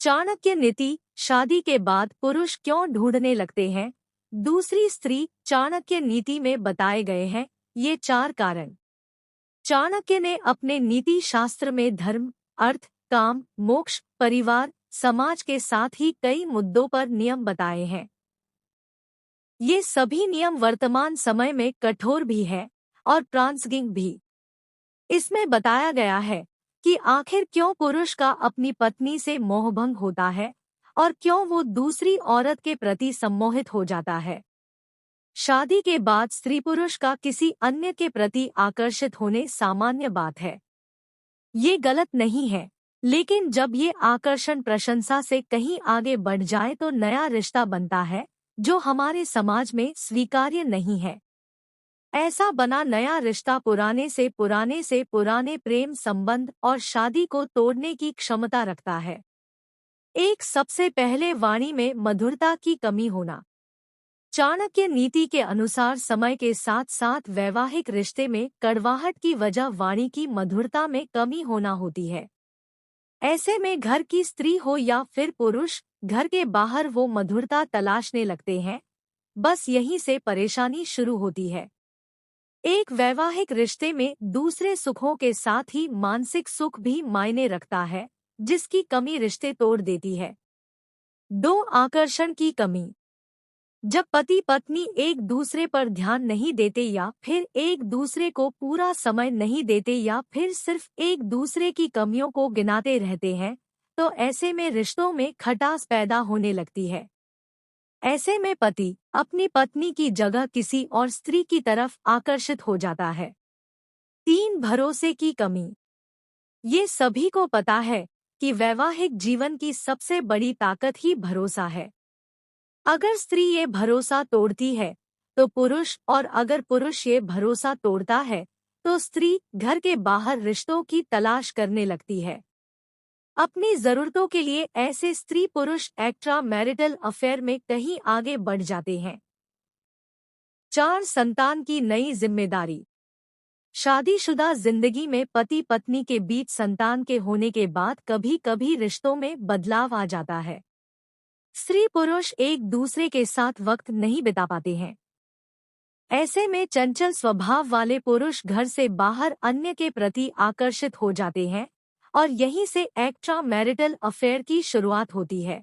चाणक्य नीति, शादी के बाद पुरुष क्यों ढूंढने लगते हैं दूसरी स्त्री। चाणक्य नीति में बताए गए हैं ये 4 कारण। चाणक्य ने अपने नीति शास्त्र में धर्म, अर्थ, काम, मोक्ष, परिवार, समाज के साथ ही कई मुद्दों पर नियम बताए हैं। ये सभी नियम वर्तमान समय में कठोर भी हैं और प्रासंगिक भी। इसमें बताया गया है कि आखिर क्यों पुरुष का अपनी पत्नी से मोहभंग होता है और क्यों वो दूसरी औरत के प्रति सम्मोहित हो जाता है। शादी के बाद स्त्री पुरुष का किसी अन्य के प्रति आकर्षित होने सामान्य बात है। ये गलत नहीं है, लेकिन जब ये आकर्षण प्रशंसा से कहीं आगे बढ़ जाए तो नया रिश्ता बनता है जो हमारे समाज में स्वीकार्य नहीं है। ऐसा बना नया रिश्ता पुराने से पुराने प्रेम संबंध और शादी को तोड़ने की क्षमता रखता है। एक, सबसे पहले वाणी में मधुरता की कमी होना। चाणक्य नीति के अनुसार समय के साथ साथ वैवाहिक रिश्ते में कड़वाहट की वजह वाणी की मधुरता में कमी होना होती है। ऐसे में घर की स्त्री हो या फिर पुरुष, घर के बाहर वो मधुरता तलाशने लगते हैं। बस यहीं से परेशानी शुरू होती है। एक वैवाहिक रिश्ते में दूसरे सुखों के साथ ही मानसिक सुख भी मायने रखता है, जिसकी कमी रिश्ते तोड़ देती है। 2, आकर्षण की कमी। जब पति पत्नी एक दूसरे पर ध्यान नहीं देते या फिर एक दूसरे को पूरा समय नहीं देते या फिर सिर्फ एक दूसरे की कमियों को गिनाते रहते हैं, तो ऐसे में रिश्तों में खटास पैदा होने लगती है। ऐसे में पति अपनी पत्नी की जगह किसी और स्त्री की तरफ आकर्षित हो जाता है। 3, भरोसे की कमी। ये सभी को पता है कि वैवाहिक जीवन की सबसे बड़ी ताकत ही भरोसा है। अगर स्त्री ये भरोसा तोड़ती है तो पुरुष, और अगर पुरुष ये भरोसा तोड़ता है तो स्त्री घर के बाहर रिश्तों की तलाश करने लगती है। अपनी जरूरतों के लिए ऐसे स्त्री पुरुष एक्स्ट्रा मैरिटल अफेयर में कहीं आगे बढ़ जाते हैं। 4, संतान की नई जिम्मेदारी। शादीशुदा जिंदगी में पति पत्नी के बीच संतान के होने के बाद कभी कभी रिश्तों में बदलाव आ जाता है। स्त्री पुरुष एक दूसरे के साथ वक्त नहीं बिता पाते हैं। ऐसे में चंचल स्वभाव वाले पुरुष घर से बाहर अन्य के प्रति आकर्षित हो जाते हैं और यहीं से एक्स्ट्रा मैरिटल अफेयर की शुरुआत होती है।